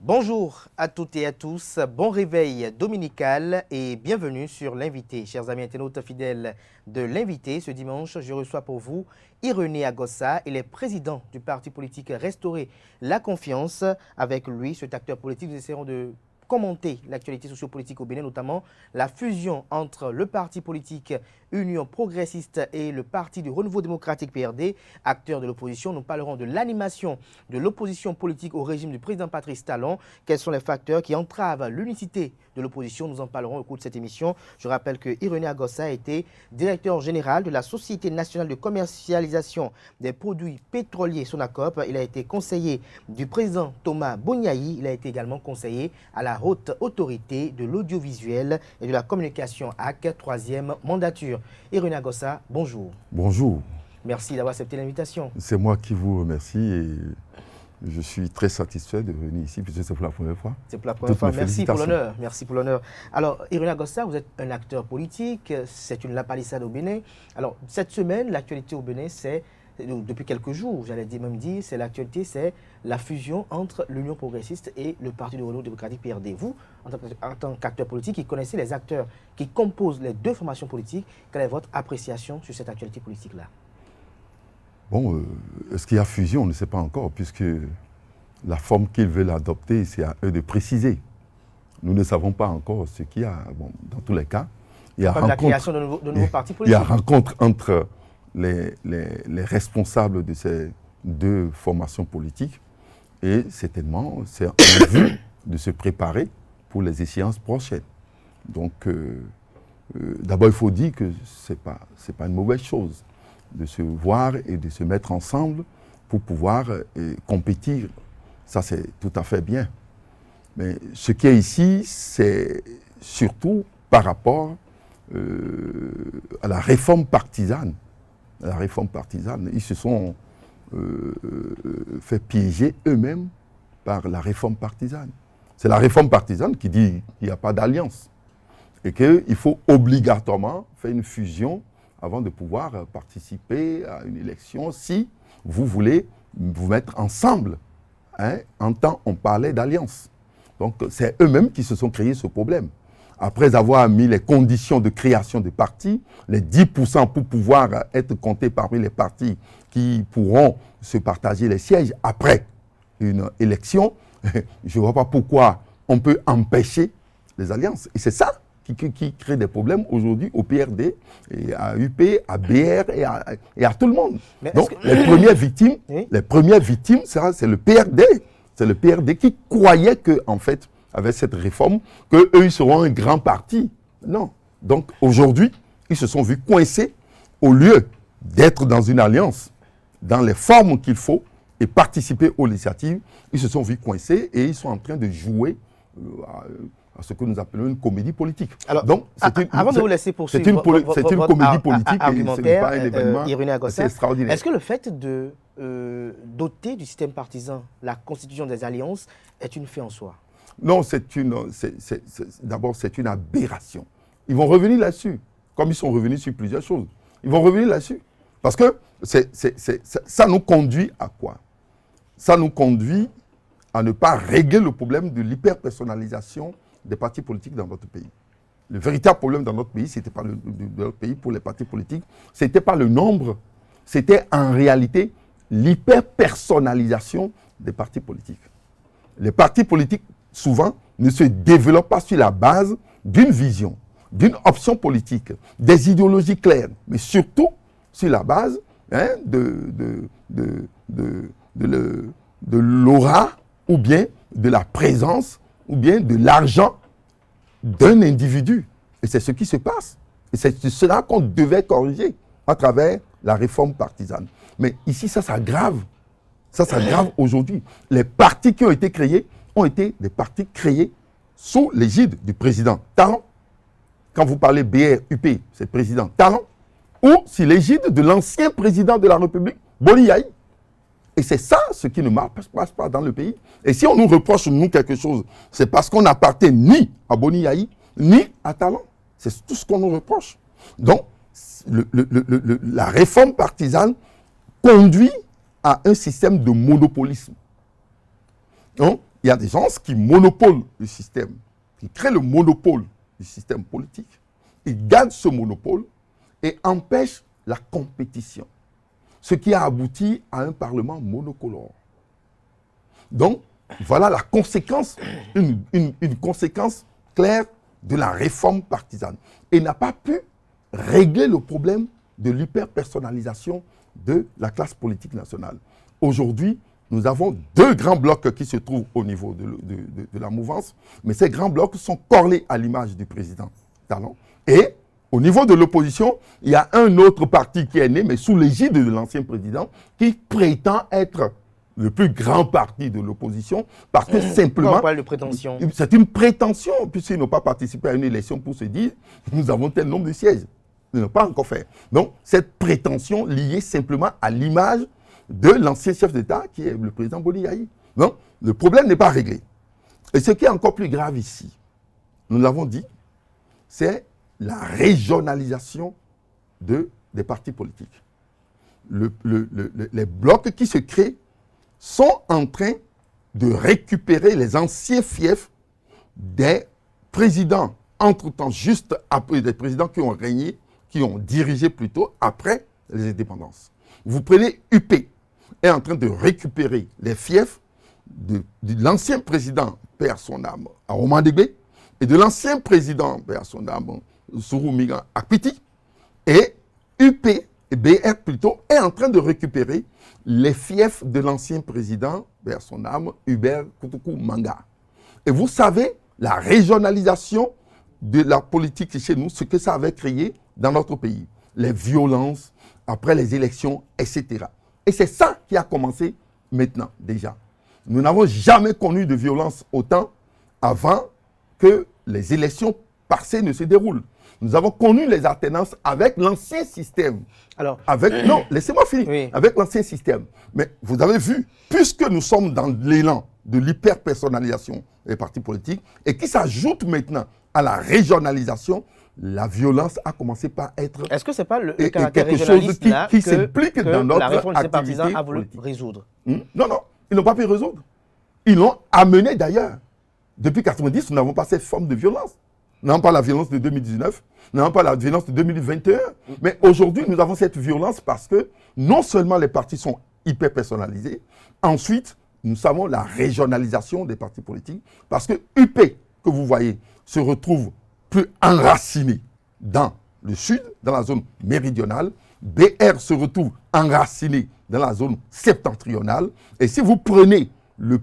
Bonjour à toutes et à tous, bon réveil dominical et bienvenue sur l'Invité. Chers amis internautes fidèles de l'Invité, ce dimanche, je reçois pour vous Irénée Agossa. Il est président du parti politique Restaurer la Confiance. Avec lui, cet acteur politique, nous essaierons de commenter l'actualité sociopolitique au Bénin, notamment la fusion entre le parti politique Union progressiste et le parti du Renouveau démocratique PRD, acteurs de l'opposition. Nous parlerons de l'animation de l'opposition politique au régime du président Patrice Talon. Quels sont les facteurs qui entravent l'unicité de l'opposition? Nous en parlerons au cours de cette émission. Je rappelle que Irénée Agossa a été directeur général de la Société nationale de commercialisation des produits pétroliers Sonacop. Il a été conseiller du président Thomas Boniaï. Il a été également conseiller à la Haute Autorité de l'Audiovisuel et de la Communication AC, 3e mandature. Irénée Agossa, bonjour. Bonjour. Merci d'avoir accepté l'invitation. C'est moi qui vous remercie et je suis très satisfait de venir ici puisque c'est pour la première fois. C'est pour la première fois. Merci pour l'honneur. Merci pour l'honneur. Alors, Irénée Agossa, vous êtes un acteur politique, c'est une lapalissade au Bénin. Alors, cette semaine, l'actualité au Bénin, c'est, depuis quelques jours, j'allais même dire, c'est l'actualité, c'est la fusion entre l'Union progressiste et le Parti du Renouveau démocratique PRD. Vous, en tant qu'acteur politique, qui connaissez les acteurs qui composent les deux formations politiques, quelle est votre appréciation sur cette actualité politique-là? Bon, est-ce qu'il y a fusion? On ne sait pas encore, puisque la forme qu'ils veulent adopter, c'est à eux de préciser. Nous ne savons pas encore ce qu'il y a. Bon, dans tous les cas, il y a la création de nouveaux partis politiques. Il y a rencontre entre les responsables de ces deux formations politiques et certainement, c'est en vue de se préparer pour les échéances prochaines. Donc, d'abord, il faut dire que ce n'est pas une mauvaise chose de se voir et de se mettre ensemble pour pouvoir compétir. Ça, c'est tout à fait bien. Mais ce qui est ici, c'est surtout par rapport à la réforme partisane. La réforme partisane, ils se sont fait piéger eux-mêmes par la réforme partisane. C'est la réforme partisane qui dit qu'il n'y a pas d'alliance et qu'il faut obligatoirement faire une fusion avant de pouvoir participer à une élection si vous voulez vous mettre ensemble. En temps, on parlait d'alliance. Donc, c'est eux-mêmes qui se sont créés ce problème. Après avoir mis les conditions de création de partis, les 10% pour pouvoir être comptés parmi les partis qui pourront se partager les sièges après une élection, je ne vois pas pourquoi on peut empêcher les alliances. Et c'est ça qui crée des problèmes aujourd'hui au PRD, et à UP, à BR et à tout le monde. Mais donc, les premières victimes, c'est le PRD. C'est le PRD qui croyait que, en fait, avec cette réforme, qu'eux, ils seront un grand parti. Non. Donc, aujourd'hui, ils se sont vus coincés au lieu d'être dans une alliance, dans les formes qu'il faut, et participer aux législatives. Ils se sont vus coincés et ils sont en train de jouer à ce que nous appelons une comédie politique. Alors, donc, avant de vous laisser poursuivre, c'est une comédie politique argumentaire, et ce n'est pas un événement extraordinaire. Est-ce que le fait de doter du système partisan la constitution des alliances est une fin en soi? Non, d'abord, c'est une aberration. Ils vont revenir là-dessus, comme ils sont revenus sur plusieurs choses. Ils vont revenir là-dessus. Parce que ça nous conduit à quoi? Ça nous conduit à ne pas régler le problème de l'hyper-personnalisation des partis politiques dans notre pays. Le véritable problème dans notre pays, ce n'était pas de notre pays pour les partis politiques, ce n'était pas le nombre, c'était en réalité l'hyper-personnalisation des partis politiques. Les partis politiques, souvent, ne se développent pas sur la base d'une vision, d'une option politique, des idéologies claires, mais surtout sur la base de l'aura ou bien de la présence ou bien de l'argent d'un individu. Et c'est ce qui se passe. Et c'est cela qu'on devait corriger à travers la réforme partisane. Mais ici, ça s'aggrave. Ça s'aggrave aujourd'hui. Les partis qui ont été créés ont été des partis créés sous l'égide du président Talon. Quand vous parlez BR, UP, c'est le président Talon. Ou sous l'égide de l'ancien président de la République, Boniaï. Et c'est ça ce qui ne passe pas dans le pays. Et si on nous reproche, nous, quelque chose, c'est parce qu'on n'appartient ni à Boniaï, ni à Talon. C'est tout ce qu'on nous reproche. Donc, la réforme partisane conduit à un système de monopolisme. Donc, il y a des gens qui monopolent le système, qui créent le monopole du système politique. Ils gardent ce monopole et empêchent la compétition. Ce qui a abouti à un Parlement monocolore. Donc, voilà la conséquence, une conséquence claire de la réforme partisane. Et n'a pas pu régler le problème de l'hyperpersonnalisation de la classe politique nationale. Aujourd'hui, nous avons deux grands blocs qui se trouvent au niveau de la mouvance, mais ces grands blocs sont corrélés à l'image du président Talon. Et au niveau de l'opposition, il y a un autre parti qui est né, mais sous l'égide de l'ancien président, qui prétend être le plus grand parti de l'opposition, parce que simplement... On parle de prétention. C'est une prétention, puisqu'ils n'ont pas participé à une élection pour se dire « nous avons tel nombre de sièges ». Ils n'ont pas encore fait. Donc, cette prétention liée simplement à l'image de l'ancien chef d'État, qui est le président Boni Yayi. Donc, le problème n'est pas réglé. Et ce qui est encore plus grave ici, nous l'avons dit, c'est la régionalisation des partis politiques. Les blocs qui se créent sont en train de récupérer les anciens fiefs des présidents, entre-temps, juste après, des présidents qui ont régné, qui ont dirigé plutôt après les indépendances. Vous prenez UP, est en train de récupérer les fiefs de l'ancien président, père son âme, Aroma Degbe, et de l'ancien président, père son âme, Sourou Migan Akpiti, et UP, et BR plutôt, est en train de récupérer les fiefs de l'ancien président, père son âme, Hubert Koutoukou Manga. Et vous savez, la régionalisation de la politique chez nous, ce que ça avait créé dans notre pays, les violences, après les élections, etc. Et c'est ça qui a commencé maintenant, déjà. Nous n'avons jamais connu de violence autant avant que les élections passées ne se déroulent. Nous avons connu les alternances avec l'ancien système. Alors, non, laissez-moi finir. Oui. Avec l'ancien système. Mais vous avez vu, puisque nous sommes dans l'élan de l'hyper-personnalisation des partis politiques et qui s'ajoute maintenant à la régionalisation, la violence a commencé par être... Est-ce que ce n'est pas le caractère quelque chose régionaliste là qui s'implique dans notre la réforme des activité partisans a voulu politique. résoudre? Non, ils n'ont pas pu résoudre. Ils l'ont amené d'ailleurs. Depuis 1990, nous n'avons pas cette forme de violence. Nous n'avons pas la violence de 2019, nous n'avons pas la violence de 2021. Mais aujourd'hui, nous avons cette violence parce que non seulement les partis sont hyper personnalisés, ensuite, nous savons la régionalisation des partis politiques parce que UP, que vous voyez, se retrouve plus enraciné dans le sud, dans la zone méridionale. BR se retrouve enraciné dans la zone septentrionale. Et si vous prenez le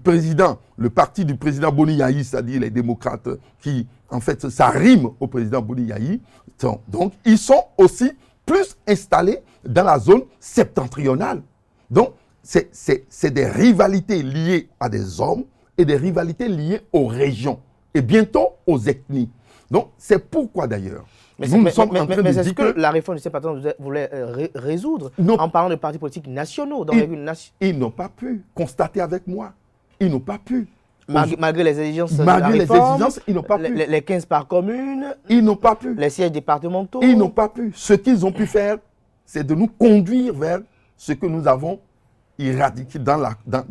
parti du président Boni Yayi, c'est-à-dire les démocrates qui, en fait, ça rime au président Boni Yayi, donc ils sont aussi plus installés dans la zone septentrionale. Donc, c'est des rivalités liées à des hommes et des rivalités liées aux régions et bientôt aux ethnies. Donc, c'est pourquoi d'ailleurs, mais est-ce que la réforme de ces partis voulait résoudre en parlant de partis politiques nationaux dans une nation? Ils n'ont pas pu constater avec moi. Ils n'ont pas pu. Malgré les exigences de la réforme, ils n'ont pas pu. Les 15 par commune, ils n'ont pas pu. Les sièges départementaux. Ils n'ont pas pu. Ce qu'ils ont pu faire, c'est de nous conduire vers ce que nous avons éradiqué dans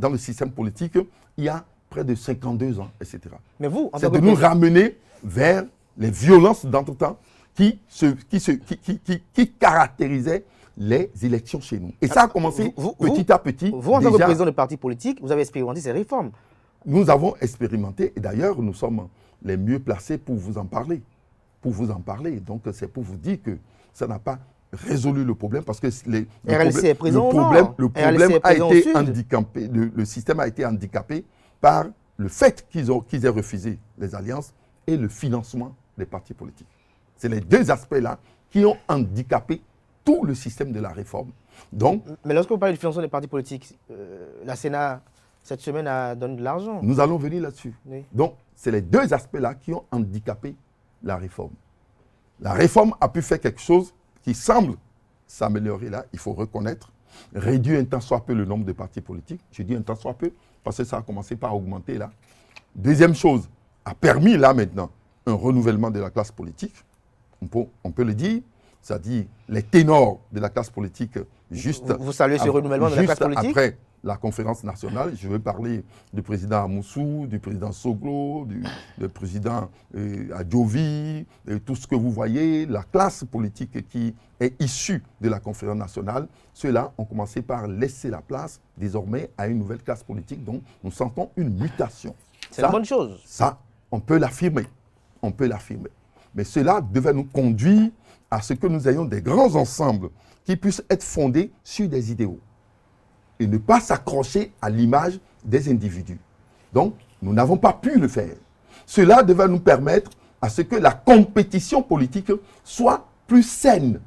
le système politique il y a près de 52 ans, etc. Mais vous, c'est de nous ramener vers les violences d'antre-temps qui caractérisaient les élections chez nous. Et ça a commencé petit à petit. Vous, en tant que président de parti politique, vous avez expérimenté ces réformes. Nous avons expérimenté, et d'ailleurs, nous sommes les mieux placés pour vous en parler. Donc, c'est pour vous dire que ça n'a pas résolu le problème, parce que le problème a été handicapé, le système a été handicapé par le fait qu'ils aient refusé les alliances et le financement des partis politiques. C'est les deux aspects-là qui ont handicapé tout le système de la réforme. Donc, mais lorsque vous parlez du financement des partis politiques, la Sénat, cette semaine, a donné de l'argent. Nous allons venir là-dessus. Oui. Donc, c'est les deux aspects-là qui ont handicapé la réforme. La réforme a pu faire quelque chose qui semble s'améliorer là, il faut reconnaître, réduire un tant soit peu le nombre de partis politiques. Je dis un tant soit peu parce que ça a commencé par augmenter là. Deuxième chose, a permis là maintenant un renouvellement de la classe politique. On peut le dire, c'est-à-dire les ténors de la classe politique juste vous saluez ce renouvellement de la classe politique? après la conférence nationale. Je vais parler du président Amoussou, du président Soglo, du président Adjovi, tout ce que vous voyez, la classe politique qui est issue de la conférence nationale. Ceux-là ont commencé par laisser la place désormais à une nouvelle classe politique dont nous sentons une mutation. C'est une bonne chose. Ça, on peut l'affirmer. On peut l'affirmer. Mais cela devait nous conduire à ce que nous ayons des grands ensembles qui puissent être fondés sur des idéaux et ne pas s'accrocher à l'image des individus. Donc, nous n'avons pas pu le faire. Cela devait nous permettre à ce que la compétition politique soit plus saine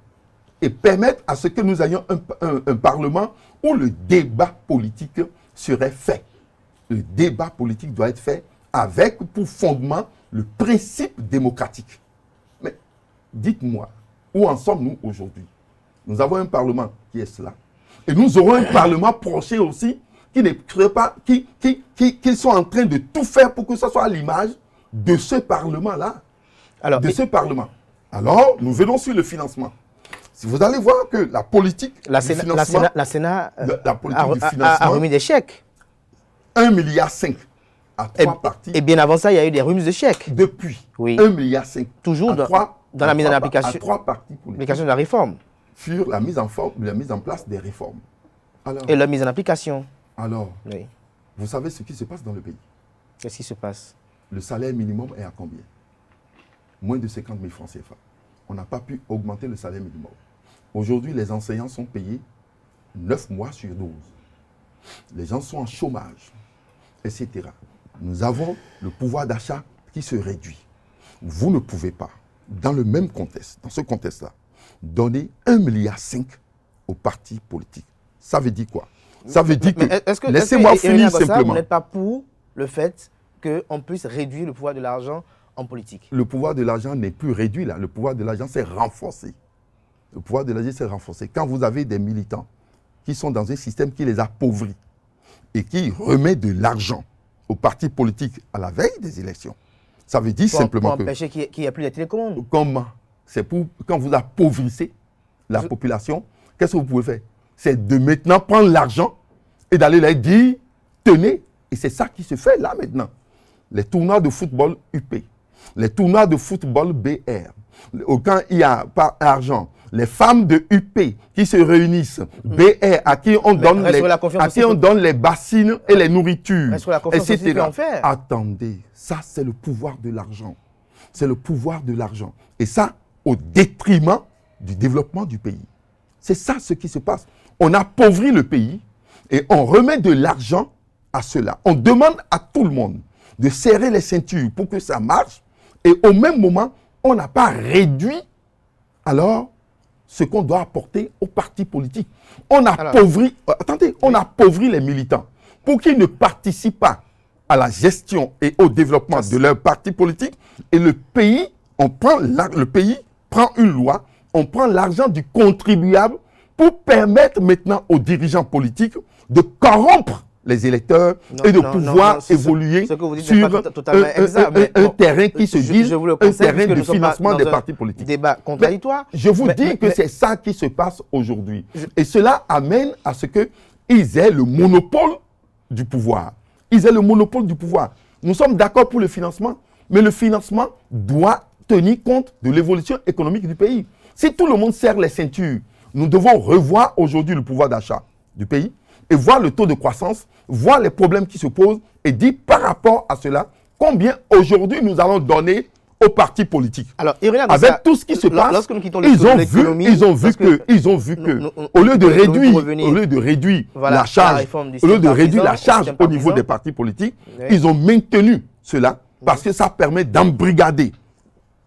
et permettre à ce que nous ayons un Parlement où le débat politique serait fait. Le débat politique doit être fait avec pour fondement le principe démocratique. Mais dites-moi, où en sommes-nous aujourd'hui? Nous avons un Parlement qui est cela. Et nous aurons un Parlement prochain aussi qui ne crée pas, qui sont en train de tout faire pour que ce soit à l'image de ce Parlement-là. Ce Parlement. Alors, nous venons sur le financement. Si vous allez voir que la politique du financement, la politique du financement a remis des chèques. 1,5 milliard à trois parties. Et bien avant ça, il y a eu des remises de chèques. Depuis, oui. 1,5 milliard. Toujours dans la mise en application. À trois parties politiques. De la réforme. Sur la mise en place des réformes. Alors, et la mise en application. Alors, oui. Vous savez ce qui se passe dans le pays? Qu'est-ce qui se passe? Le salaire minimum est à combien? Moins de 50 000 francs CFA. On n'a pas pu augmenter le salaire minimum. Aujourd'hui, les enseignants sont payés 9 mois sur 12. Les gens sont en chômage, etc. Nous avons le pouvoir d'achat qui se réduit. Vous ne pouvez pas, dans le même contexte, dans ce contexte-là, donner 1,5 milliard aux partis politiques. Ça veut dire quoi? Ça veut dire que... Laissez-moi finir simplement. Vous n'êtes pas pour le fait qu'on puisse réduire le pouvoir de l'argent en politique? Le pouvoir de l'argent n'est plus réduit là. Le pouvoir de l'argent s'est renforcé. Le pouvoir de l'argent s'est renforcé. Quand vous avez des militants qui sont dans un système qui les appauvrit et qui remet de l'argent aux partis politiques à la veille des élections, ça veut dire simplement pour empêcher qu'il n'y ait plus de télécommandes. Comment? C'est pour, quand vous appauvrissez la population, qu'est-ce que vous pouvez faire? C'est de maintenant prendre l'argent et d'aller leur dire, tenez. Et c'est ça qui se fait là maintenant. Les tournois de football UP, les tournois de football BR, quand il n'y a pas d'argent, les femmes de UP qui se réunissent, BR, à qui on donne les bassines et les nourritures, etc. Attendez, ça c'est le pouvoir de l'argent. C'est le pouvoir de l'argent. Et ça, au détriment du développement du pays. C'est ça ce qui se passe. On appauvrit le pays et on remet de l'argent à cela. On demande à tout le monde de serrer les ceintures pour que ça marche. Et au même moment, on n'a pas réduit alors ce qu'on doit apporter aux partis politiques. On appauvrit, on appauvrit les militants pour qu'ils ne participent pas à la gestion et au développement de leur parti politique. Et le pays, le pays prend une loi, on prend l'argent du contribuable pour permettre maintenant aux dirigeants politiques de corrompre les électeurs et de pouvoir évoluer sur un terrain qui se dit un terrain de financement des partis politiques. Débat contradictoire. Je vous dis que c'est ça qui se passe aujourd'hui. Et cela amène à ce qu'ils aient le monopole du pouvoir. Ils aient le monopole du pouvoir. Nous sommes d'accord pour le financement, mais le financement doit tenir compte de l'évolution économique du pays. Si tout le monde serre les ceintures, nous devons revoir aujourd'hui le pouvoir d'achat du pays et voir le taux de croissance, voir les problèmes qui se posent et dire par rapport à cela combien aujourd'hui nous allons donner aux partis politiques. Alors, avec tout ce qui se passe, ils ont vu que au lieu de réduire la charge, au niveau des partis politiques, ils ont maintenu cela parce que ça permet d'embrigader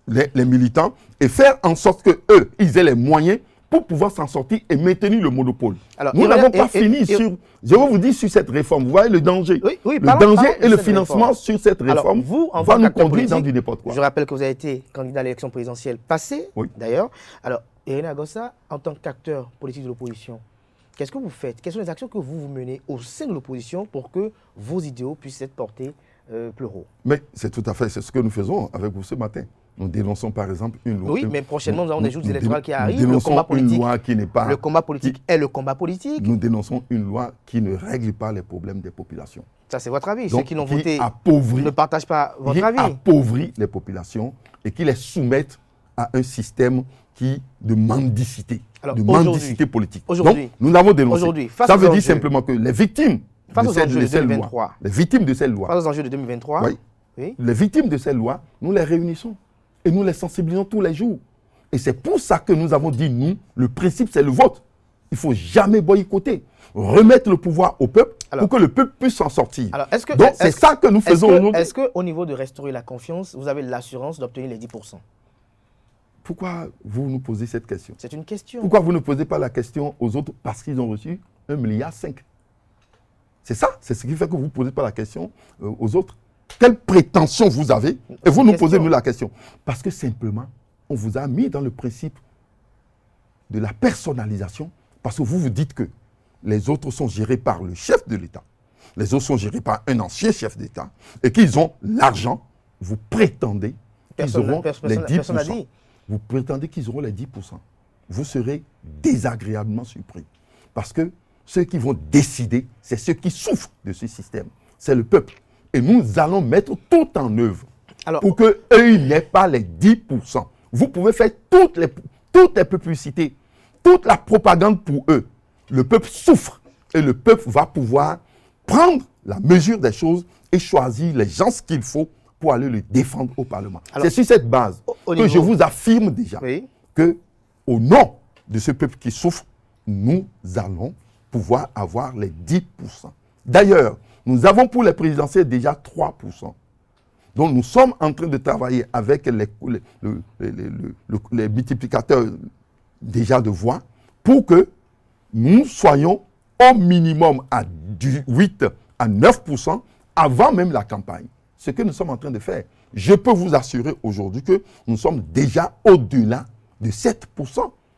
les militants et faire en sorte que eux, ils aient les moyens pour pouvoir s'en sortir et maintenir le monopole. Alors, nous n'avons pas fini sur... Je vais vous dire sur cette réforme. Vous voyez le danger. Le danger et le financement sur cette réforme va nous conduire dans du n'importe quoi. Je rappelle que vous avez été candidat à l'élection présidentielle passée, d'ailleurs. Alors, Irénée Agossa, en tant qu'acteur politique de l'opposition, qu'est-ce que vous faites? Quelles sont les actions que vous menez au sein de l'opposition pour que vos idéaux puissent être portés plus haut? Mais c'est tout à fait, c'est ce que nous faisons avec vous ce matin. Nous dénonçons par exemple une loi. Oui, mais prochainement, nous avons des jours électorales qui Nous arrivent. dénonçons une loi qui n'est pas... Le combat politique est le combat politique. Nous dénonçons une loi qui ne règle pas les problèmes des populations. Ça, c'est votre avis. Donc, ceux qui l'ont voté ne partagent pas votre avis. Qui appauvrit les populations et qui les soumettent à un système de mendicité, alors, de mendicité politique. Aujourd'hui, donc, nous l'avons dénoncé. Ça veut dire simplement que les victimes face aux enjeux de 2023, les victimes de cette loi, face aux enjeux de 2023, oui, les victimes de cette loi, nous les réunissons et nous les sensibilisons tous les jours. Et c'est pour ça que nous avons dit, nous, le principe, c'est le vote. Il ne faut jamais boycotter. Remettre le pouvoir au peuple pour que le peuple puisse s'en sortir. Alors, donc, c'est ça que nous faisons aujourd'hui. Est-ce qu'au niveau de restaurer la confiance, vous avez l'assurance d'obtenir les 10%? Pourquoi vous nous posez cette question? C'est une question. Pourquoi vous ne posez pas la question aux autres? Parce qu'ils ont reçu 1,5 milliard. C'est ça, c'est ce qui fait que vous ne posez pas la question aux autres. Quelle prétention vous avez? Et vous nous posez nous la question. Parce que simplement, on vous a mis dans le principe de la personnalisation, parce que vous vous dites que les autres sont gérés par le chef de l'État, les autres sont gérés par un ancien chef d'État, et qu'ils ont l'argent. Vous prétendez qu'ils auront les 10%. Vous prétendez qu'ils auront les 10%. Vous serez désagréablement surpris. Parce que ceux qui vont décider, c'est ceux qui souffrent de ce système. C'est le peuple. Et nous allons mettre tout en œuvre pour qu'eux, ils n'aient pas les 10%. Vous pouvez faire toutes les publicités, toute la propagande pour eux. Le peuple souffre et le peuple va pouvoir prendre la mesure des choses et choisir les gens qu'il faut pour aller le défendre au Parlement. C'est sur cette base que je vous affirme déjà que, au nom de ce peuple qui souffre, nous allons pouvoir avoir les 10%. D'ailleurs, nous avons pour les présidentielles déjà 3%. Donc nous sommes en train de travailler avec les multiplicateurs déjà de voix pour que nous soyons au minimum à 8 à 9% avant même la campagne. Ce que nous sommes en train de faire. Je peux vous assurer aujourd'hui que nous sommes déjà au-delà de 7%.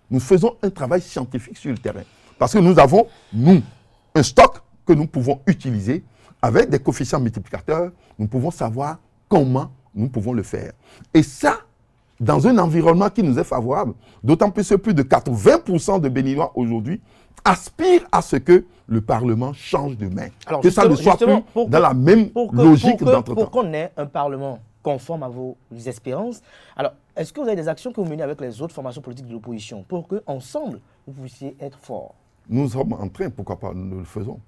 Nous faisons un travail scientifique sur le terrain. Parce que nous avons, nous, un stock que nous pouvons utiliser avec des coefficients multiplicateurs. Nous pouvons savoir comment nous pouvons le faire. Et ça, dans un environnement qui nous est favorable, d'autant plus que plus de 80% de Béninois aujourd'hui aspirent à ce que le Parlement change de main. Alors, que ça ne soit plus dans la même logique d'entretemps. Pour qu'on ait un Parlement conforme à vos espérances, alors est-ce que vous avez des actions que vous menez avec les autres formations politiques de l'opposition pour qu'ensemble, vous puissiez être forts? Nous sommes en train, pourquoi pas, nous le faisons.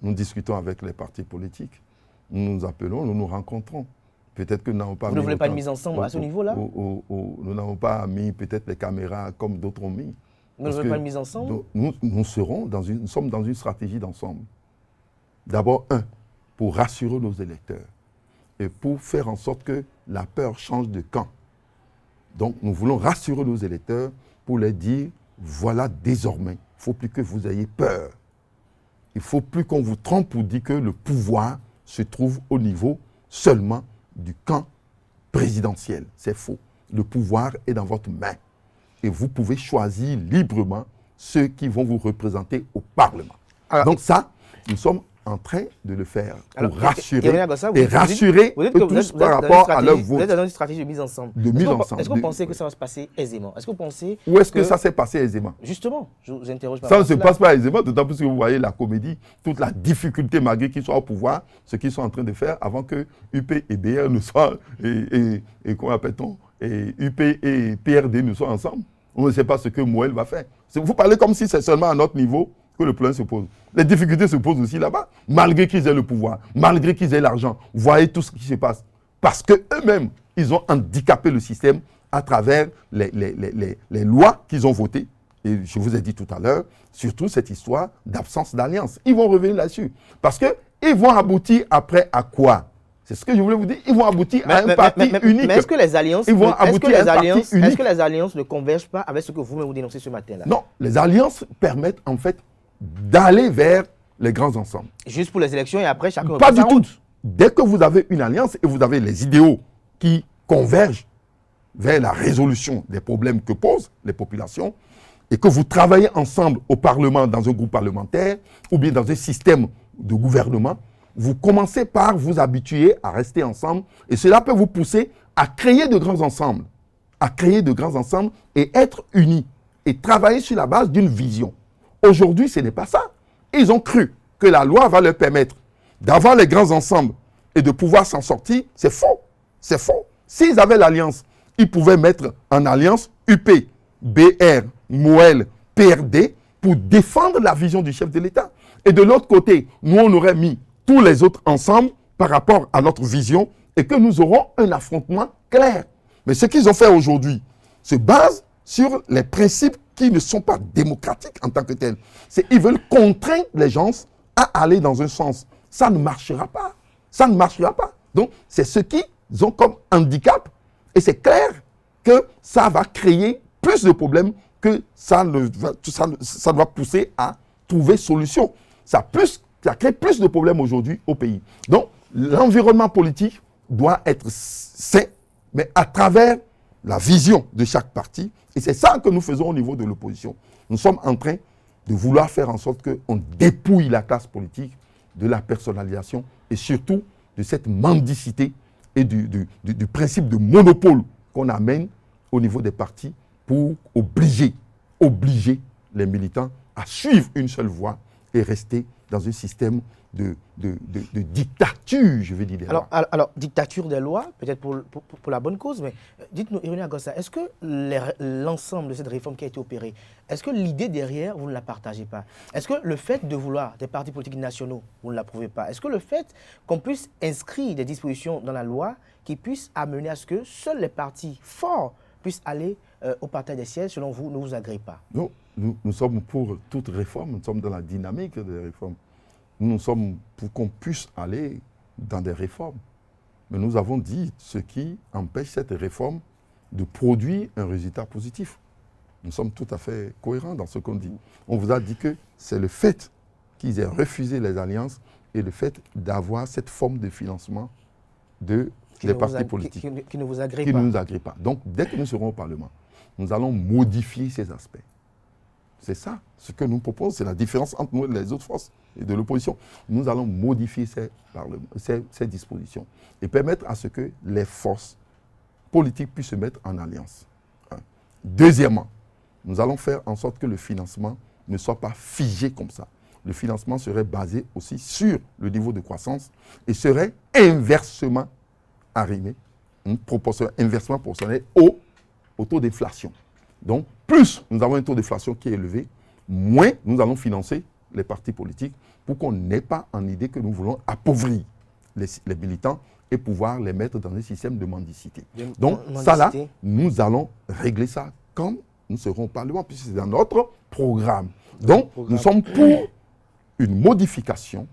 Nous discutons avec les partis politiques, nous nous appelons, nous nous rencontrons. Peut-être que nous n'avons pas... Vous ne voulez pas une mise ensemble à ce niveau-là? Nous n'avons pas mis peut-être les caméras comme d'autres ont mis. Vous ne voulez pas une mise ensemble? Nous sommes dans une stratégie d'ensemble. D'abord, pour rassurer nos électeurs et pour faire en sorte que la peur change de camp. Donc, nous voulons rassurer nos électeurs pour leur dire, voilà, désormais, il ne faut plus que vous ayez peur. Il ne faut plus qu'on vous trompe pour dire que le pouvoir se trouve au niveau seulement du camp présidentiel. C'est faux. Le pouvoir est dans votre main. Et vous pouvez choisir librement ceux qui vont vous représenter au Parlement. Alors, donc ça, nous sommes en train de le faire pour rassurer et rassurer tous par rapport à leur vote. Vous êtes dans une stratégie de mise ensemble. Est-ce que vous pensez que ça va se passer aisément? Est-ce que vous pensez Où est-ce que ça s'est passé aisément? Justement, je vous interroge. Ça ne se passe pas aisément, d'autant plus que vous voyez la comédie, toute la difficulté malgré qu'ils soient au pouvoir, ce qu'ils sont en train de faire avant que UP et BR ne soient, et comment appelle-t-on, et UP et PRD ne soient ensemble. On ne sait pas ce que Moël va faire. Vous parlez comme si c'est seulement à notre niveau que le problème se pose. Les difficultés se posent aussi là-bas, malgré qu'ils aient le pouvoir, malgré qu'ils aient l'argent. Vous voyez tout ce qui se passe. Parce qu'eux-mêmes, ils ont handicapé le système à travers les lois qu'ils ont votées. Et je vous ai dit tout à l'heure, surtout cette histoire d'absence d'alliance. Ils vont revenir là-dessus. Parce qu'ils vont aboutir après à quoi? C'est ce que je voulais vous dire. Ils vont aboutir à un parti unique. Mais est-ce que les alliances, est-ce que les alliances ne convergent pas avec ce que vous-même vous dénoncez ce matin-là? Non, les alliances permettent en fait d'aller vers les grands ensembles. Juste pour les élections et après chacun... Pas du tout. Dès que vous avez une alliance et vous avez les idéaux qui convergent vers la résolution des problèmes que posent les populations et que vous travaillez ensemble au Parlement, dans un groupe parlementaire ou bien dans un système de gouvernement, vous commencez par vous habituer à rester ensemble et cela peut vous pousser à créer de grands ensembles. à créer de grands ensembles et être unis et travailler sur la base d'une vision. Aujourd'hui, ce n'est pas ça. Ils ont cru que la loi va leur permettre d'avoir les grands ensembles et de pouvoir s'en sortir. C'est faux. C'est faux. S'ils avaient l'alliance, ils pouvaient mettre en alliance UP, BR, MOEL, PRD pour défendre la vision du chef de l'État. Et de l'autre côté, nous, on aurait mis tous les autres ensemble par rapport à notre vision et que nous aurons un affrontement clair. Mais ce qu'ils ont fait aujourd'hui se base sur les principes qui ne sont pas démocratiques en tant que tels. Ils veulent contraindre les gens à aller dans un sens. Ça ne marchera pas. Ça ne marchera pas. Donc, c'est ce qu'ils ont comme handicap. Et c'est clair que ça va créer plus de problèmes que ça ne va pousser à trouver solution. Ça crée plus de problèmes aujourd'hui au pays. Donc, l'environnement politique doit être sain, mais à travers la vision de chaque parti. Et c'est ça que nous faisons au niveau de l'opposition. Nous sommes en train de vouloir faire en sorte qu'on dépouille la classe politique de la personnalisation et surtout de cette mendicité et du principe de monopole qu'on amène au niveau des partis pour obliger les militants à suivre une seule voie et rester dans un système de dictature, je vais dire. Alors, dictature des lois, peut-être pour la bonne cause, mais dites-nous, Ironie Agossa, est-ce que l'ensemble de cette réforme qui a été opérée, est-ce que l'idée derrière, vous ne la partagez pas? Est-ce que le fait de vouloir des partis politiques nationaux, vous ne l'approuvez pas? Est-ce que le fait qu'on puisse inscrire des dispositions dans la loi qui puissent amener à ce que seuls les partis forts puissent aller au partage des sièges, selon vous, ne vous agrée pas? Non, nous sommes pour toute réforme, nous sommes dans la dynamique des réformes. Nous sommes pour qu'on puisse aller dans des réformes. Mais nous avons dit ce qui empêche cette réforme de produire un résultat positif. Nous sommes tout à fait cohérents dans ce qu'on dit. On vous a dit que c'est le fait qu'ils aient refusé les alliances et le fait d'avoir cette forme de financement des partis politiques. Qui ne vous agrée pas. Qui ne nous agrée pas. Donc, dès que nous serons au Parlement, nous allons modifier ces aspects. C'est ça, ce que nous proposons, c'est la différence entre nous et les autres forces et de l'opposition. Nous allons modifier ces dispositions et permettre à ce que les forces politiques puissent se mettre en alliance. Deuxièmement, nous allons faire en sorte que le financement ne soit pas figé comme ça. Le financement serait basé aussi sur le niveau de croissance et serait inversement arrimé, inversement proportionnel au taux d'inflation. Donc, plus nous avons un taux d'inflation qui est élevé, moins nous allons financer les partis politiques pour qu'on n'ait pas en idée que nous voulons appauvrir les militants et pouvoir les mettre dans un système de mendicité. Donc, ça là, nous allons régler ça quand nous serons au Parlement, puisque c'est dans notre programme. Donc, nous sommes pour une modification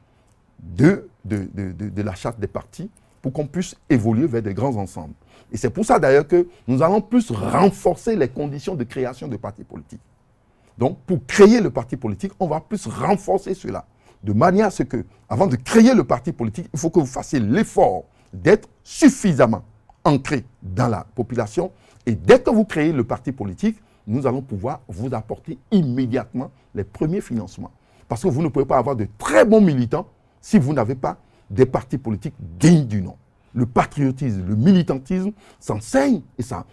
de la charte des partis pour qu'on puisse évoluer vers des grands ensembles. Et c'est pour ça d'ailleurs que nous allons plus renforcer les conditions de création de partis politiques. Donc, pour créer le parti politique, on va plus renforcer cela. De manière à ce que, avant de créer le parti politique, il faut que vous fassiez l'effort d'être suffisamment ancré dans la population. Et dès que vous créez le parti politique, nous allons pouvoir vous apporter immédiatement les premiers financements. Parce que vous ne pouvez pas avoir de très bons militants si vous n'avez pas des partis politiques dignes du nom. Le patriotisme, le militantisme s'enseigne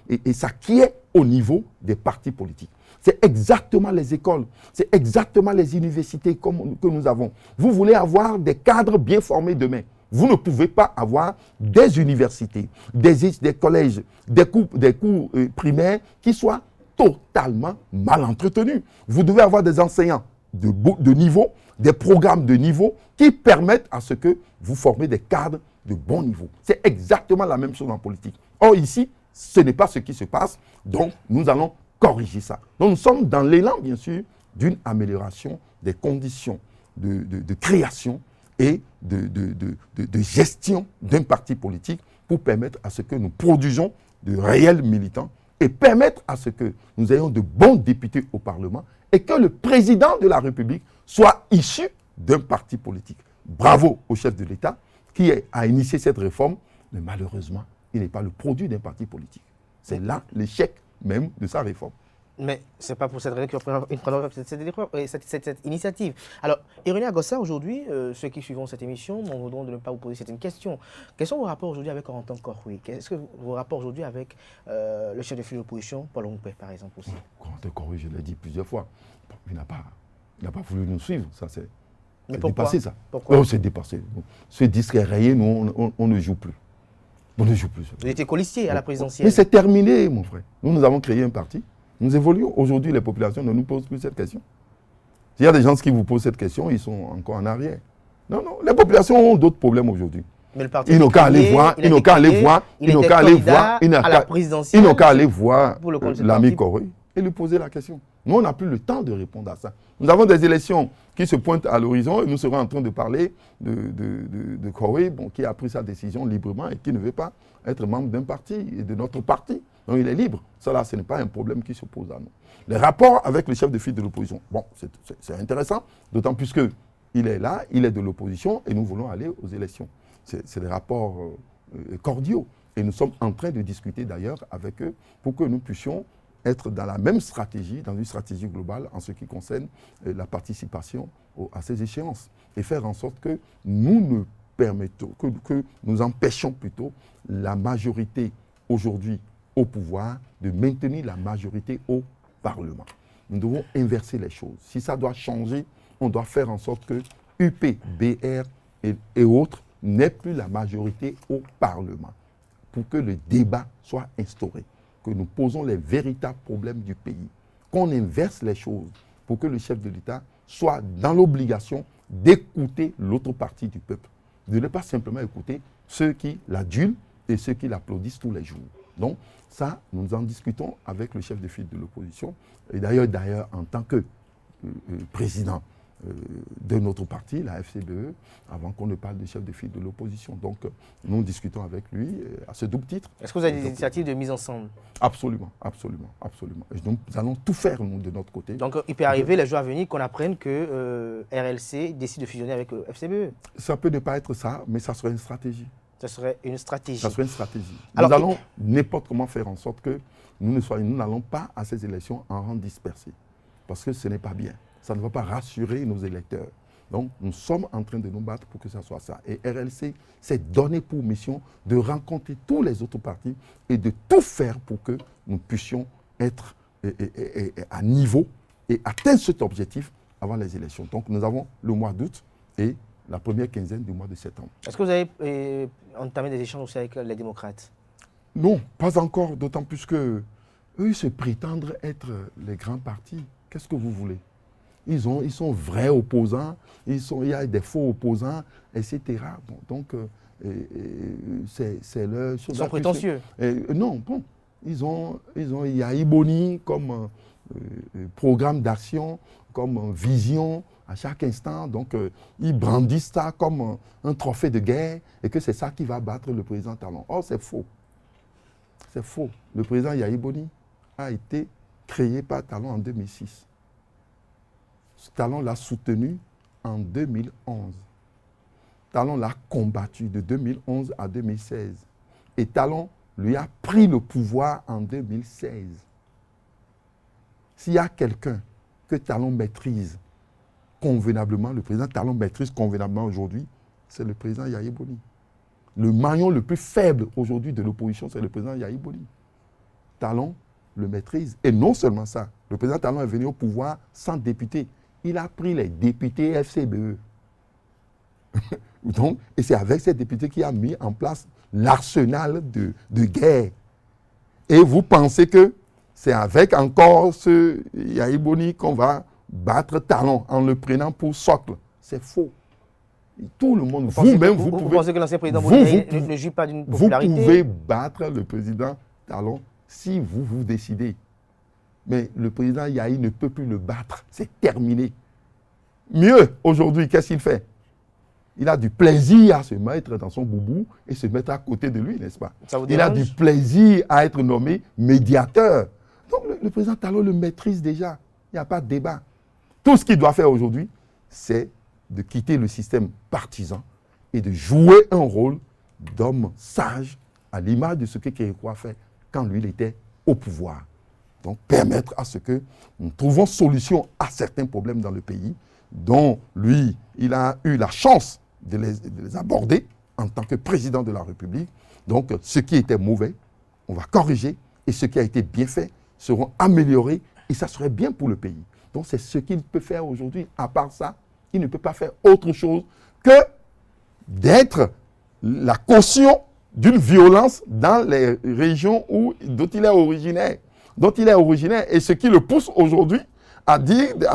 et s'acquiert au niveau des partis politiques. C'est exactement les écoles, c'est exactement les universités que nous avons. Vous voulez avoir des cadres bien formés demain. Vous ne pouvez pas avoir des universités, des collèges, des cours primaires qui soient totalement mal entretenus. Vous devez avoir des enseignants de niveau, des programmes de niveau qui permettent à ce que vous formez des cadres de bon niveau. C'est exactement la même chose en politique. Or ici, ce n'est pas ce qui se passe, donc nous allons corriger ça. Donc nous sommes dans l'élan, bien sûr, d'une amélioration des conditions de création et de gestion d'un parti politique pour permettre à ce que nous produisons de réels militants et permettre à ce que nous ayons de bons députés au Parlement et que le président de la République soit issu d'un parti politique. Bravo au chef de l'État qui a initié cette réforme, mais malheureusement, il n'est pas le produit d'un parti politique. C'est là l'échec même de sa réforme. Mais ce n'est pas pour cette raison qu'il prendra cette initiative. Alors, Irénée Agossa, aujourd'hui, ceux qui suivront cette émission m'en voudront de ne pas vous poser certaines questions. Quels sont vos rapports aujourd'hui avec Corentin Corroy? Quels sont vos rapports aujourd'hui avec le chef de file de l'opposition, Paul Rompé, par exemple aussi? Corentin Corroy, je l'ai dit plusieurs fois, il n'a pas voulu nous suivre. Ça, c'est dépassé, ça. Pourquoi? C'est dépassé. Ce disque est rayé, nous, on ne joue plus. On ne joue plus. Vous étiez colistier à la présidentielle. Mais c'est terminé, mon frère. Nous avons créé un parti. Nous évoluons. Aujourd'hui, les populations ne nous posent plus cette question. S'il y a des gens qui vous posent cette question, ils sont encore en arrière. Non, non, les populations ont d'autres problèmes aujourd'hui. Mais le parti ils n'ont qu'à aller voir, ils n'ont qu'à aller voir, ils n'ont qu'à aller voir, ils n'ont qu'à aller voir l'ami Corroy et lui poser la question. Nous, on n'a plus le temps de répondre à ça. Nous avons des élections qui se pointent à l'horizon et nous serons en train de parler de Corroy, qui a pris sa décision librement et qui ne veut pas être membre d'un parti et de notre parti. Donc il est libre. Ça là, ce n'est pas un problème qui se pose à nous. Les rapports avec le chef de file de l'opposition, bon, c'est intéressant, d'autant plus qu'il est là, il est de l'opposition et nous voulons aller aux élections. C'est des rapports cordiaux. Et nous sommes en train de discuter d'ailleurs avec eux pour que nous puissions être dans la même stratégie, dans une stratégie globale en ce qui concerne la participation à ces échéances. Et faire en sorte que nous ne permettons, que nous empêchons plutôt la majorité aujourd'hui au pouvoir de maintenir la majorité au Parlement. Nous devons inverser les choses. Si ça doit changer, on doit faire en sorte que UP, BR et autres n'aient plus la majorité au Parlement pour que le débat soit instauré, que nous posons les véritables problèmes du pays, qu'on inverse les choses pour que le chef de l'État soit dans l'obligation d'écouter l'autre partie du peuple, de ne pas simplement écouter ceux qui l'adulent et ceux qui l'applaudissent tous les jours. Donc, ça, nous en discutons avec le chef de file de l'opposition. Et d'ailleurs, en tant que président de notre parti, la FCBE, avant qu'on ne parle de chef de file de l'opposition. Donc, nous discutons avec lui à ce double titre. Est-ce que vous avez des initiatives de mise ensemble? Absolument, absolument, absolument. Et nous allons tout faire, nous, de notre côté. Donc, il peut arriver, les jours à venir, qu'on apprenne que RLC décide de fusionner avec FCBE? Ça peut ne pas être ça, mais ça serait une stratégie. Ça serait une stratégie. Ça serait une stratégie. Alors, nous allons n'importe comment faire en sorte que nous n'allons pas à ces élections en rang dispersé. Parce que ce n'est pas bien. Ça ne va pas rassurer nos électeurs. Donc, nous sommes en train de nous battre pour que ça soit ça. Et RLC s'est donné pour mission de rencontrer tous les autres partis et de tout faire pour que nous puissions être à niveau et atteindre cet objectif avant les élections. Donc, nous avons le mois d'août et la première quinzaine du mois de septembre. Est-ce que vous avez entamé des échanges aussi avec les démocrates? Non, pas encore, d'autant plus que eux se prétendent être les grands partis. Qu'est-ce que vous voulez? Ils sont vrais opposants, il y a des faux opposants, etc. Bon, donc, c'est leur... Ils sont prétentieux. Non, bon, il y a Iboni comme programme d'action, comme vision à chaque instant. Donc, ils brandissent ça comme un trophée de guerre et que c'est ça qui va battre le président Talon. Or, c'est faux. C'est faux. Le président Yahi Boni a été créé par Talon en 2006. Talon l'a soutenu en 2011. Talon l'a combattu de 2011 à 2016. Et Talon lui a pris le pouvoir en 2016. S'il y a quelqu'un que Talon maîtrise convenablement, le président Talon maîtrise convenablement aujourd'hui, c'est le président Yahi Boni. Le maillon le plus faible aujourd'hui de l'opposition, c'est le président Yahi Boni. Talon le maîtrise. Et non seulement ça, le président Talon est venu au pouvoir sans député. Il a pris les députés FCBE. Donc, et c'est avec ces députés qu'il a mis en place l'arsenal de guerre. Et vous pensez que c'est avec encore ce Yahi Boni qu'on va battre Talon en le prenant pour socle. C'est faux. Tout le monde, vous-même, vous pouvez... Vous pensez que l'ancien président Boni ne jouit pas d'une popularité? Vous pouvez battre le président Talon si vous décidez. Mais le président Yahi ne peut plus le battre. C'est terminé. Mieux, aujourd'hui, qu'est-ce qu'il fait? Il a du plaisir à se mettre dans son boubou et se mettre à côté de lui, n'est-ce pas? Il a du plaisir à être nommé médiateur. Donc, le président Talon le maîtrise déjà. Il n'y a pas de débat. Tout ce qu'il doit faire aujourd'hui, c'est de quitter le système partisan et de jouer un rôle d'homme sage à l'image de ce que Kérékou a fait quand lui il était au pouvoir. Donc, permettre à ce que nous trouvions solution à certains problèmes dans le pays, dont lui, il a eu la chance de les aborder en tant que président de la République. Donc, ce qui était mauvais, on va corriger, et ce qui a été bien fait seront améliorés, et ça serait bien pour le pays. Donc, c'est ce qu'il peut faire aujourd'hui. À part ça, il ne peut pas faire autre chose que d'être la caution d'une violence dans les régions dont il est originaire. Et ce qui le pousse aujourd'hui à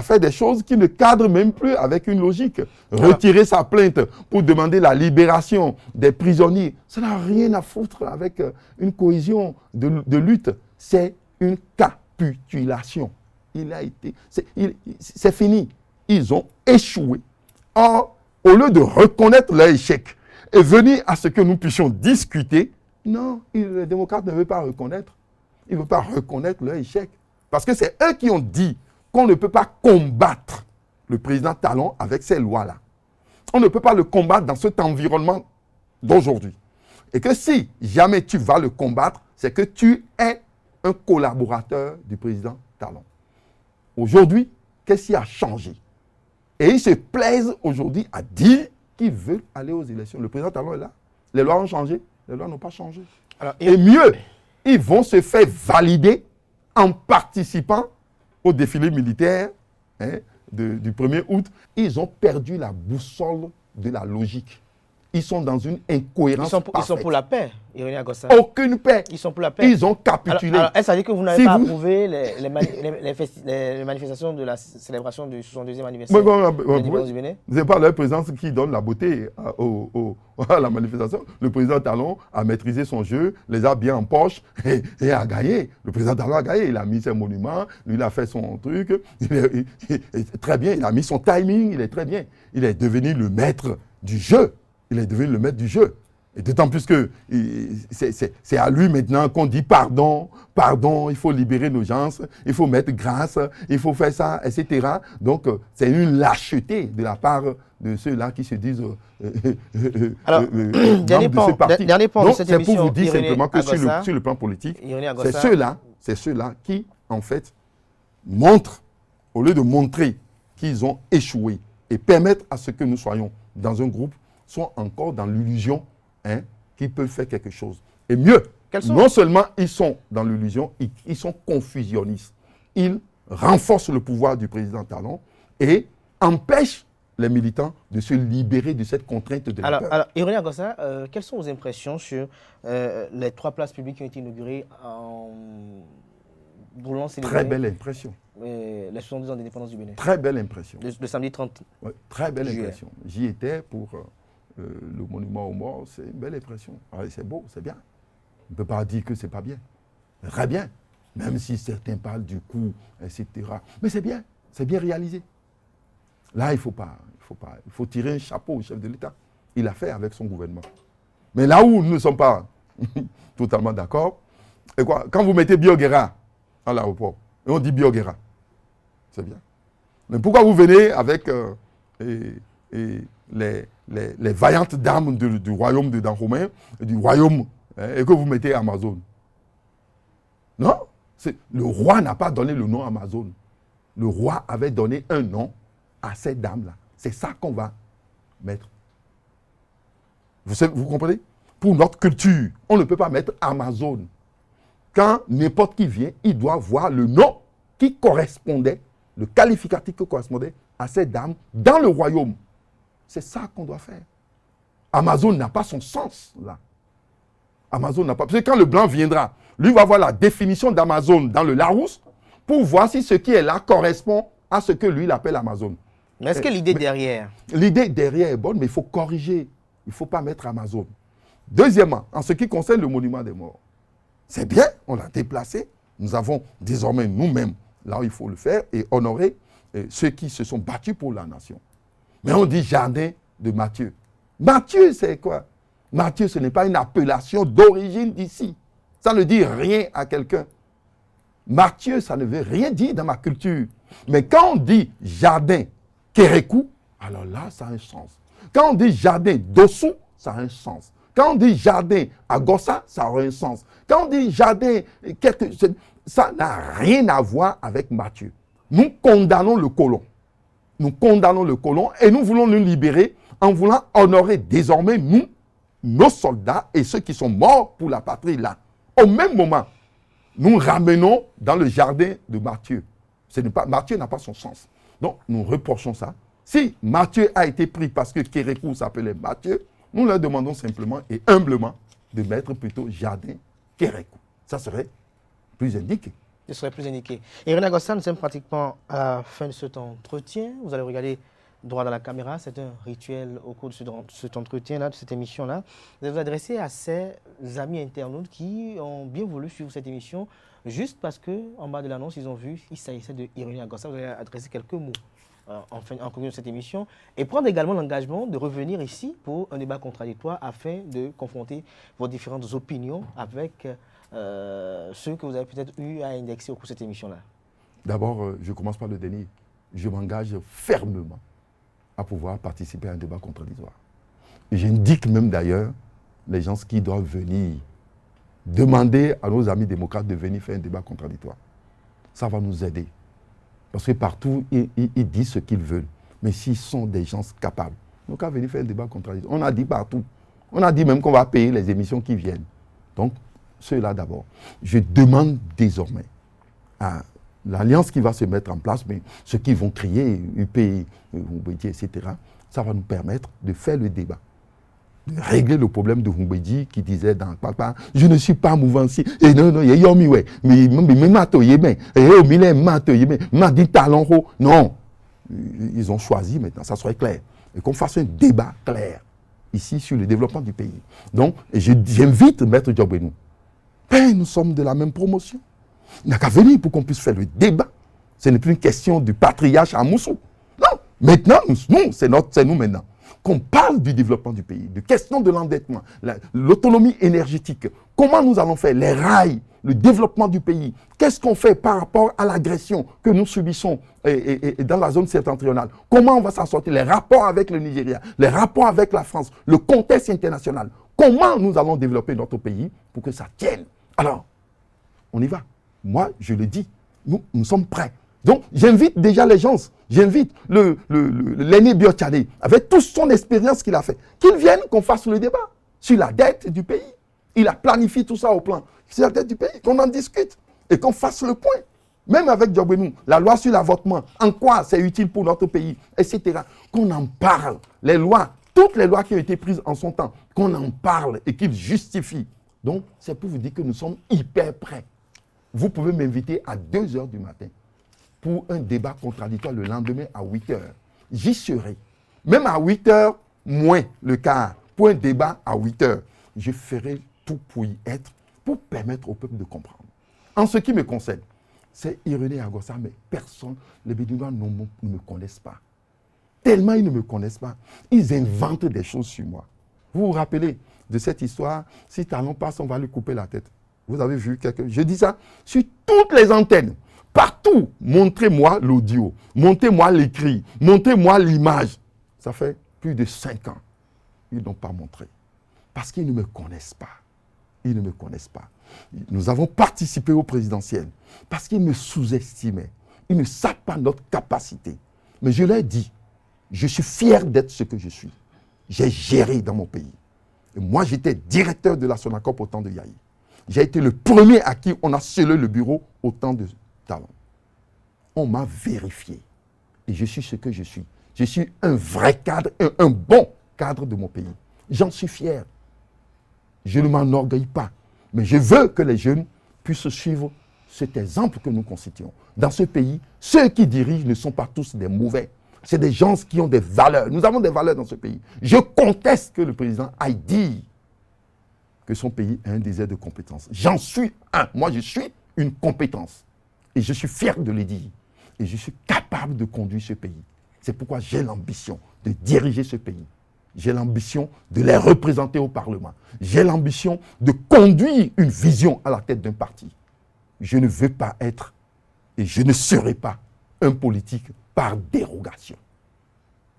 faire des choses qui ne cadrent même plus avec une logique. Retirer sa plainte pour demander la libération des prisonniers, ça n'a rien à foutre avec une cohésion de lutte. C'est une capitulation. C'est fini. Ils ont échoué. Or, au lieu de reconnaître leur échec et venir à ce que nous puissions discuter, non, les démocrates ne veulent pas reconnaître. Ils ne veulent pas reconnaître leur échec. Parce que c'est eux qui ont dit qu'on ne peut pas combattre le président Talon avec ces lois-là. On ne peut pas le combattre dans cet environnement d'aujourd'hui. Et que si jamais tu vas le combattre, c'est que tu es un collaborateur du président Talon. Aujourd'hui, qu'est-ce qui a changé? Et ils se plaisent aujourd'hui à dire qu'ils veulent aller aux élections. Le président Talon est là. Les lois ont changé. Les lois n'ont pas changé. Alors, et mieux, ils vont se faire valider en participant au défilé militaire du 1er août. Ils ont perdu la boussole de la logique. Ils sont dans une incohérence parfaite. Ils sont pour la paix, Ironie Agossa. Aucune paix. Ils sont pour la paix. Ils ont capitulé. Alors est-ce à dire que vous n'avez pas approuvé les manifestations de la célébration du 62e anniversaire du Bénin? Ce n'est pas leur présence qui donne la beauté à la manifestation. Le président Talon a maîtrisé son jeu, les a bien en poche et a gagné. Le président Talon a gagné. Il a mis ses monuments, lui il a fait son truc. Il est très bien. Il a mis son timing. Il est très bien. Il est devenu le maître du jeu. Il est devenu le maître du jeu. Et d'autant plus que c'est à lui maintenant qu'on dit pardon, il faut libérer nos gens, il faut mettre grâce, il faut faire ça, etc. Donc, c'est une lâcheté de la part de ceux-là qui se disent alors, dernier point de cette c'est émission, pour vous dire simplement que sur le plan politique, c'est ceux-là qui, en fait, montrent, au lieu de montrer qu'ils ont échoué et permettre à ce que nous soyons dans un groupe, sont encore dans l'illusion qu'ils peuvent faire quelque chose. Et mieux, non seulement ils sont dans l'illusion, ils sont confusionnistes. Ils renforcent le pouvoir du président Talon et empêchent les militants de se libérer de cette contrainte de la peur. Alors, Ironie Agossa, quelles sont vos impressions sur les 3 places publiques qui ont été inaugurées en voulant célébrer Très belle impression. Les 70 ans d'indépendance du Bénin? Très belle impression. Le samedi 30 ouais, très belle impression. J'y étais pour le monument aux morts, c'est une belle impression. Ouais, c'est beau, c'est bien. On ne peut pas dire que c'est pas bien. Très bien. Même si certains parlent du coup, etc. Mais c'est bien réalisé. Là, il faut tirer un chapeau au chef de l'État. Il l'a fait avec son gouvernement. Mais là où nous ne sommes pas totalement d'accord, quand vous mettez Bioguera à l'aéroport, et on dit Bioguera, c'est bien. Mais pourquoi vous venez avec les vaillantes dames du royaume de Dahomey, du royaume, et que vous mettez Amazon? Non, le roi n'a pas donné le nom Amazon. Le roi avait donné un nom à ces dames-là. C'est ça qu'on va mettre. Vous comprenez? Pour notre culture, on ne peut pas mettre Amazon. Quand n'importe qui vient, il doit voir le nom qui correspondait, le qualificatif qui correspondait à ces dames dans le royaume. C'est ça qu'on doit faire. Amazon n'a pas son sens, là. Amazon n'a pas... Parce que quand le blanc viendra, lui va voir la définition d'Amazon dans le Larousse pour voir si ce qui est là correspond à ce que lui, il appelle Amazon. Mais est-ce que l'idée derrière? L'idée derrière est bonne, mais il faut corriger. Il ne faut pas mettre Amazon. Deuxièmement, en ce qui concerne le monument des morts, c'est bien, on l'a déplacé. Nous avons désormais nous-mêmes, là où il faut le faire, et honorer ceux qui se sont battus pour la nation. Mais on dit jardin de Mathieu. Mathieu, c'est quoi? Mathieu, ce n'est pas une appellation d'origine d'ici. Ça ne dit rien à quelqu'un. Mathieu, ça ne veut rien dire dans ma culture. Mais quand on dit jardin Kérékou, alors là, ça a un sens. Quand on dit jardin Dossou, ça a un sens. Quand on dit jardin Agossa, ça aura un sens. Quand on dit jardin, ça n'a rien à voir avec Mathieu. Nous condamnons le colon. Nous condamnons le colon et nous voulons nous libérer en voulant honorer désormais nous, nos soldats et ceux qui sont morts pour la patrie là. Au même moment, nous ramenons dans le jardin de Mathieu. Mathieu n'a pas son sens. Donc, nous reprochons ça. Si Mathieu a été pris parce que Kérékou s'appelait Mathieu, nous leur demandons simplement et humblement de mettre plutôt jardin Kérékou. Ça serait plus indiqué. Ce serait plus indiqué. Et René Agossa, nous sommes pratiquement à la fin de cet entretien. Vous allez regarder droit dans la caméra. C'est un rituel au cours de cet entretien-là, de cette émission-là. Vous allez vous adresser à ces amis internautes qui ont bien voulu suivre cette émission juste parce qu'en bas de l'annonce, ils ont vu qu'il s'agissait de René Agossa. Vous allez adresser quelques mots en conclusion de cette émission et prendre également l'engagement de revenir ici pour un débat contradictoire afin de confronter vos différentes opinions avec ceux que vous avez peut-être eu à indexer au cours de cette émission-là. D'abord, je commence par le dernier. Je m'engage fermement à pouvoir participer à un débat contradictoire. J'indique même d'ailleurs les gens qui doivent venir demander à nos amis démocrates de venir faire un débat contradictoire. Ça va nous aider. Parce que partout, ils disent ce qu'ils veulent. Mais s'ils sont des gens capables, nous qu'à venir faire un débat contradictoire. On a dit partout. On a dit même qu'on va payer les émissions qui viennent. Donc, ceux-là d'abord. Je demande désormais à l'alliance qui va se mettre en place, mais ceux qui vont crier, UP, Humbedi, etc., ça va nous permettre de faire le débat, de régler le problème de Humbedi qui disait dans Papa, je ne suis pas mouvancier. Et non, il y a yomi, ouais, mais mato yémen, et au milieu mato yémen, m'a dit talon haut. Non, ils ont choisi maintenant, ça serait clair. Et qu'on fasse un débat clair ici sur le développement du pays. Donc, j'invite Maître Diogbenou. Nous sommes de la même promotion. Il n'a qu'à venir pour qu'on puisse faire le débat. Ce n'est plus une question du patriarche à Moussou. Non, maintenant, c'est nous maintenant. Qu'on parle du développement du pays, de question de l'endettement, l'autonomie énergétique. Comment nous allons faire les rails, le développement du pays. Qu'est-ce qu'on fait par rapport à l'agression que nous subissons dans la zone septentrionale? Comment on va s'en sortir? Les rapports avec le Nigeria, les rapports avec la France, le contexte international. Comment nous allons développer notre pays pour que ça tienne? Alors, on y va. Moi, je le dis, nous sommes prêts. Donc, j'invite déjà les gens, j'invite l'aîné Biochadé, avec toute son expérience qu'il a fait, qu'il vienne, qu'on fasse le débat sur la dette du pays. Il a planifié tout ça au plan. C'est la dette du pays, qu'on en discute et qu'on fasse le point. Même avec Diogbenou, la loi sur l'avortement, en quoi c'est utile pour notre pays, etc. Qu'on en parle. Les lois, toutes les lois qui ont été prises en son temps, qu'on en parle et qu'ils justifient. Donc, c'est pour vous dire que nous sommes hyper prêts. Vous pouvez m'inviter à 2h du matin pour un débat contradictoire le lendemain à 8h. J'y serai. Même à 8h moins le quart, pour un débat à 8h, je ferai tout pour y être, pour permettre au peuple de comprendre. En ce qui me concerne, c'est René Agossa, mais personne, les Béninois ne me connaissent pas. Tellement ils ne me connaissent pas, ils inventent des choses sur moi. Vous vous rappelez de cette histoire, si Talon passe, on va lui couper la tête. Vous avez vu quelqu'un? Je dis ça sur toutes les antennes. Partout, montrez-moi l'audio, montrez-moi l'écrit, montrez-moi l'image. Ça fait plus de 5 ans. Ils n'ont pas montré. Parce qu'ils ne me connaissent pas. Ils ne me connaissent pas. Nous avons participé au présidentiel parce qu'ils me sous-estimaient. Ils ne savent pas notre capacité. Mais je leur dis, je suis fier d'être ce que je suis. J'ai géré dans mon pays. Et moi, j'étais directeur de la Sonacop au temps de Yahi. J'ai été le premier à qui on a scellé le bureau au temps de Talon. On m'a vérifié. Et je suis ce que je suis. Je suis un vrai cadre, un bon cadre de mon pays. J'en suis fier. Je ne m'enorgueillis pas. Mais je veux que les jeunes puissent suivre cet exemple que nous constituons. Dans ce pays, ceux qui dirigent ne sont pas tous des mauvais. C'est des gens qui ont des valeurs. Nous avons des valeurs dans ce pays. Je conteste que le président aille dire que son pays a un désert de compétences. J'en suis un. Moi, je suis une compétence. Et je suis fier de le dire. Et je suis capable de conduire ce pays. C'est pourquoi j'ai l'ambition de diriger ce pays. J'ai l'ambition de les représenter au Parlement. J'ai l'ambition de conduire une vision à la tête d'un parti. Je ne veux pas être et je ne serai pas un politique par dérogation.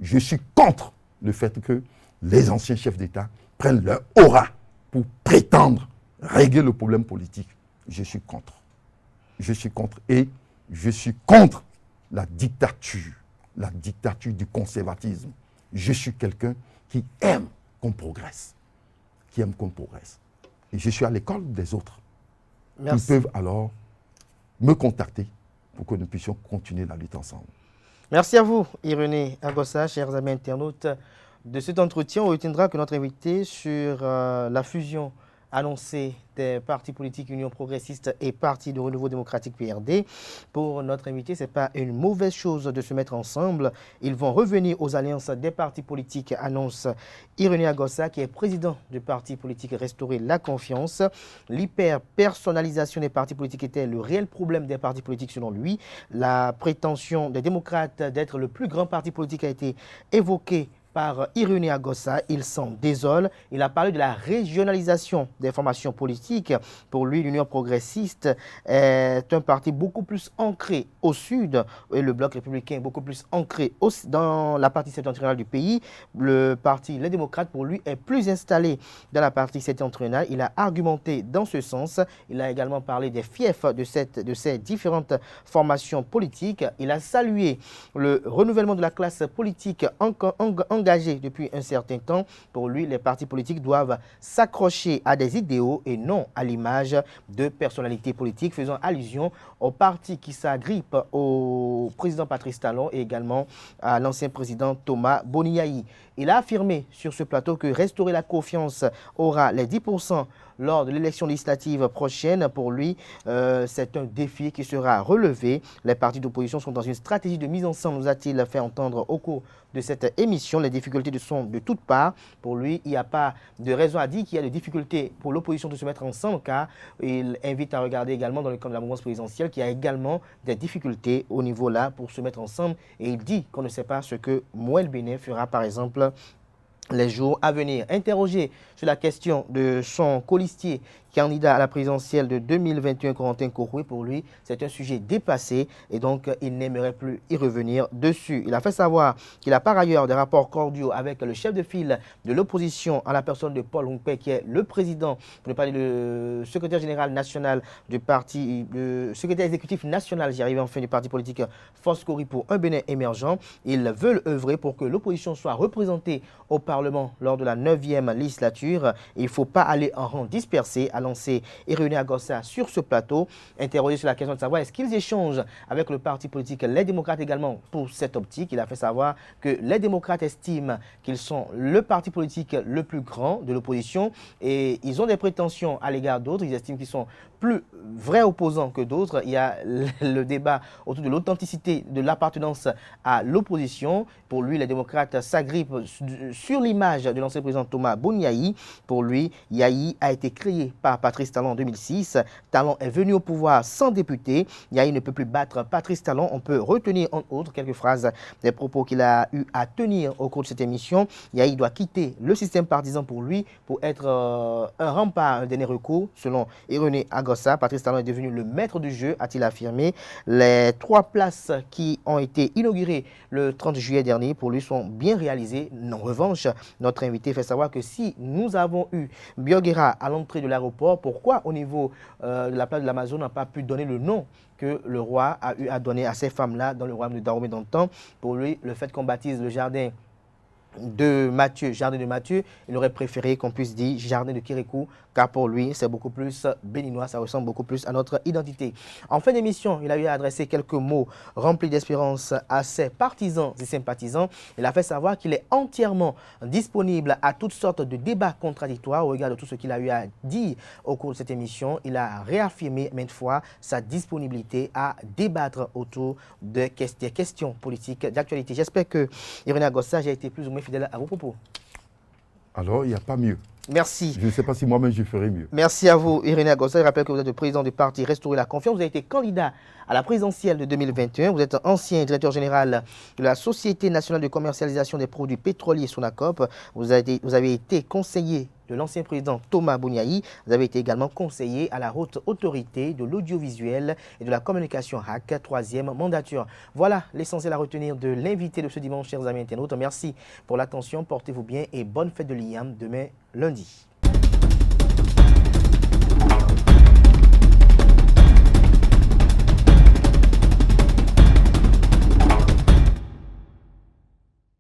Je suis contre le fait que les anciens chefs d'État prennent leur aura pour prétendre régler le problème politique. Je suis contre. je suis contre. Et je suis contre la dictature du conservatisme. Je suis quelqu'un qui aime qu'on progresse, Et je suis à l'école des autres. Merci. Ils peuvent alors me contacter pour que nous puissions continuer la lutte ensemble. Merci à vous, Irénée Agossa, chers amis internautes. De cet entretien, on retiendra que notre invité sur la fusion annoncée des partis politiques Union progressiste et Parti de renouveau démocratique PRD. Pour notre invité, ce n'est pas une mauvaise chose de se mettre ensemble. Ils vont revenir aux alliances des partis politiques, annonce Irénée Agossa, qui est président du parti politique Restaurer la confiance. L'hyper-personnalisation des partis politiques était le réel problème des partis politiques selon lui. La prétention des démocrates d'être le plus grand parti politique a été évoquée par Irénée Agossa. Il s'en désole. Il a parlé de la régionalisation des formations politiques. Pour lui, l'Union progressiste est un parti beaucoup plus ancré au sud et le bloc républicain est beaucoup plus ancré dans la partie septentrionale du pays. Le parti Les Démocrates, pour lui, est plus installé dans la partie septentrionale. Il a argumenté dans ce sens. Il a également parlé des fiefs de ces différentes formations politiques. Il a salué le renouvellement de la classe politique engagé depuis un certain temps. Pour lui, les partis politiques doivent s'accrocher à des idéaux et non à l'image de personnalités politiques, faisant allusion aux partis qui s'agrippent au président Patrice Talon et également à l'ancien président Thomas Boniaï. Il a affirmé sur ce plateau que restaurer la confiance aura les 10% lors de l'élection législative prochaine. Pour lui, c'est un défi qui sera relevé. Les partis d'opposition sont dans une stratégie de mise ensemble, nous a-t-il fait entendre au cours de cette émission. Les difficultés sont de toutes parts. Pour lui, il n'y a pas de raison à dire qu'il y a des difficultés pour l'opposition de se mettre ensemble, car il invite à regarder également dans le camp de la mouvance présidentielle qu'il y a également des difficultés au niveau là pour se mettre ensemble. Et il dit qu'on ne sait pas ce que Mouel Béné fera par exemple les jours à venir. Interrogé sur la question de son colistier candidat à la présidentielle de 2021, Corentin Koroué, pour lui, c'est un sujet dépassé et donc il n'aimerait plus y revenir dessus. Il a fait savoir qu'il a par ailleurs des rapports cordiaux avec le chef de file de l'opposition en la personne de Paul Hongpei, qui est le président, pour ne pas dire le secrétaire général national du parti, le secrétaire exécutif national, j'y arrive enfin, du parti politique Force Cori pour un Bénin émergent. Ils veulent œuvrer pour que l'opposition soit représentée au Parlement lors de la 9e législature. Il ne faut pas aller en rang dispersé, a lancé Irénée Agossa sur ce plateau, interrogé sur la question de savoir est-ce qu'ils échangent avec le parti politique Les Démocrates également pour cette optique. Il a fait savoir que les démocrates estiment qu'ils sont le parti politique le plus grand de l'opposition et ils ont des prétentions à l'égard d'autres. Ils estiment qu'ils sont plus vrais opposants que d'autres. Il y a le débat autour de l'authenticité de l'appartenance à l'opposition. Pour lui, les démocrates s'agrippent sur l'image de l'ancien président Thomas Boniaï. Pour lui, Yahi a été créé par Patrice Talon en 2006. Talon est venu au pouvoir sans député. Yahi ne peut plus battre Patrice Talon. On peut retenir en autres quelques phrases des propos qu'il a eu à tenir au cours de cette émission. Yahi doit quitter le système partisan pour lui, pour être un rempart, un dernier recours, selon Irénée Agossa. Patrice Talon est devenu le maître du jeu, a-t-il affirmé. Les 3 places qui ont été inaugurées le 30 juillet dernier, pour lui, sont bien réalisées. En revanche, notre invité fait savoir que si nous avons eu Bioguera à l'entrée de l'aéroport, pourquoi au niveau de la place de l'Amazon n'a pas pu donner le nom que le roi a eu à donner à ces femmes-là dans le royaume de Dahomey d'antan? Pour lui, le fait qu'on baptise le jardin de Mathieu, il aurait préféré qu'on puisse dire jardin de Kérékou, car pour lui, c'est beaucoup plus béninois, ça ressemble beaucoup plus à notre identité. En fin d'émission, il a eu à adresser quelques mots remplis d'espérance à ses partisans et sympathisants. Il a fait savoir qu'il est entièrement disponible à toutes sortes de débats contradictoires au regard de tout ce qu'il a eu à dire au cours de cette émission. Il a réaffirmé maintes fois sa disponibilité à débattre autour des questions politiques d'actualité. J'espère que Irénée Agossa, j'ai été plus ou moins fidèle à vos propos. Alors, il n'y a pas mieux. Merci. Je ne sais pas si moi-même je ferai mieux. Merci à vous, Irénée Agossa. Je rappelle que vous êtes le président du parti Restaurer la confiance. Vous avez été candidat à la présidentielle de 2021. Vous êtes ancien directeur général de la Société nationale de commercialisation des produits pétroliers Sonacop. Vous avez été conseiller de l'ancien président Thomas Boniaï. Vous avez été également conseiller à la haute autorité de l'audiovisuel et de la communication HAC, 3e mandature. Voilà l'essentiel à retenir de l'invité de ce dimanche, chers amis internautes. Merci pour l'attention, portez-vous bien et bonne fête de l'IAM demain lundi.